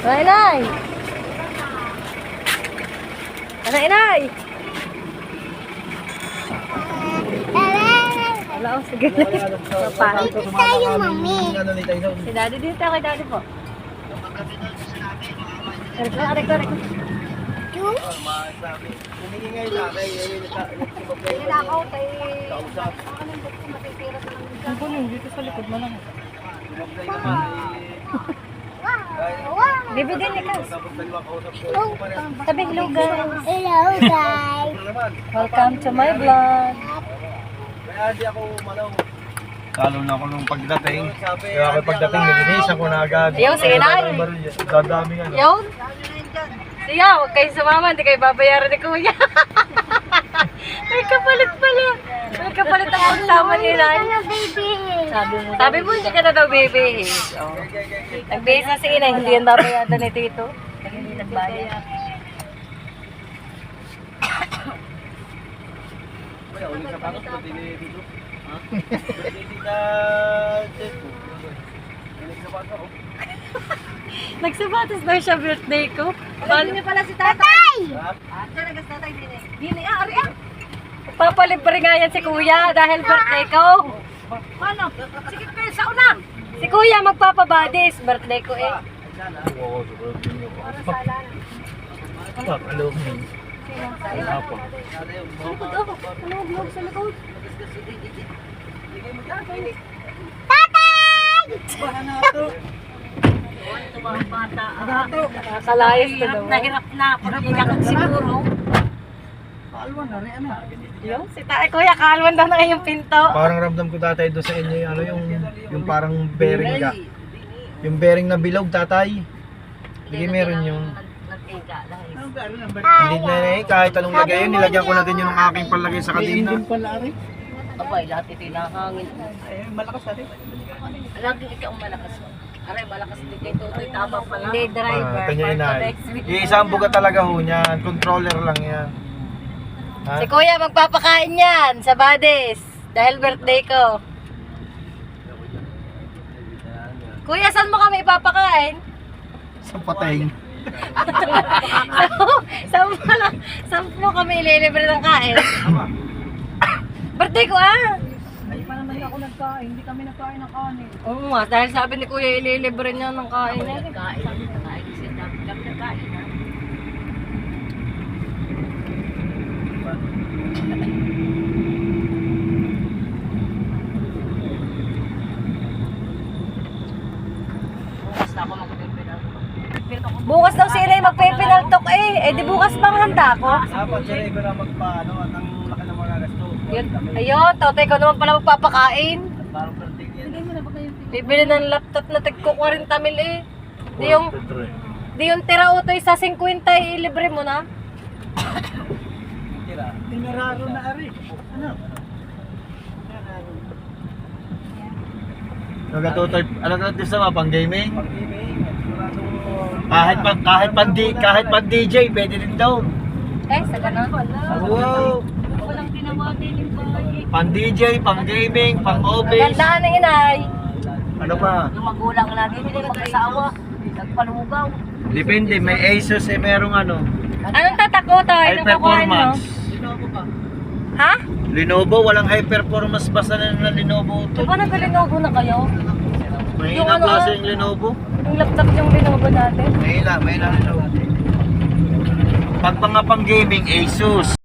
Inay, inay! Inay, inay! Wala ko, sige. Papahan. Dito tayo, mami. Si daddy dito, kay daddy po. Aray ko. Ang puno, dito sa likod mo lang. Bibi din ikaw. Sabi hello guys. Hello, guys. Welcome to my vlog. Kaya di ako umalaw. Lalo na ako nung pagdating. Kaya ako pagdating, nilinis ako na agad. Yo, sige na. Dadaming ano. Yo. Siya, huwag kayo sumama. Hindi kayo babayaran ni Kuya. May kapalit pala. May kapalit ang pagsama nila. Hello, baby. Sabi mo, hindi ka na daw baby. Oh. Nag-base na si Ina, hindi yan babayaran ni Tito. Hindi nagbayad. Kaya ulit sa panos, pati dito. Ha? Pati na... Ulit sa panos ako. Nagsabatos daw siya birthday ko. Paano niya pala si Tatay! Ha? Dini, ari ah. Papalibre nga yan si Kuya dahil birthday ko. Paano? Sige kayo sa una. Si Kuya magpapabadis. Birthday ko eh. Oo, sobrang pinyo ko. Pak, alok mo. Wala pa. Sa likod oh. Ano vlog sa likod? Nakalayas na daw. Nahirap na. Pagkilakad siguro. Kaalwan na rin, ano? Yung si Kuya, kalwan daw na yung pinto. Parang ramdam ko tatay doon sa inyo yung ano yung parang bearing ka. Yung bearing na bilog tatay. Hindi meron yung hindi na kahit anong lagay yun, nilagyan ko na din yung aking palagay sa kadena. Abay, lahat ito nakangin. Malakas na rin. Lagi ikaw malakas. Aray, malakas din kay Totoy, tama pala. Hindi, driver. Ito niya inay. Iisang buga talaga ho niyan. Controller lang yan. Ha? Si Kuya magpapakain yan sa Bades. Dahil birthday ko. Kuya, saan mo kami ipapakain? Sa pateng. Saan mo kami ililibre ng kain? Birthday ko ah! Hindi pa naman ako nagkain, hindi kami nagkain ng kanin. Oo nga, dahil sabi ni Kuya ililibre niya ng kain. Nagkain, sabi nagkain, kasi kami nagkain ha. Bukas na ako magpipinal. Bukas daw si Inay magpipinaltok eh. Eh di bukas pang handa ko. Dapat siya rin na magpaano at ang laki ng mga gasto. Ayun, Totoy ko naman pala magpapakain. Parang perting yan. Bigay mo na ba kayo? Bibili ng laptop na tagko 40 mil eh. Di yung tira utoy sa 50 ilibre mo na. Tira. Tinararo na ari. Ano? Nagatutoy, ano ka sa mga pang gaming? Pang gaming. Kahit pan DJ, pwede din daw. Eh, sa ganun. Wow. Walang ginawa din yung bahay. Pan DJ, pang gaming, pang office. Gandaan ng Inay. Ano pa? Yung magulang natin, hindi mag-asawa. Nagpalugaw. Depende, may Asus eh merong ano. Anong tatak ko, Toy? High Anong kukuhain mo? performance. Ha? Lenovo, walang high performance basta na Lenovo Di to. ba nag-Lenovo na kayo? May Yung ilang ano, klase yung Lenovo. Yung laptop yung Lenovo natin? May ilang Lenovo. Pag mga pang gaming, Asus.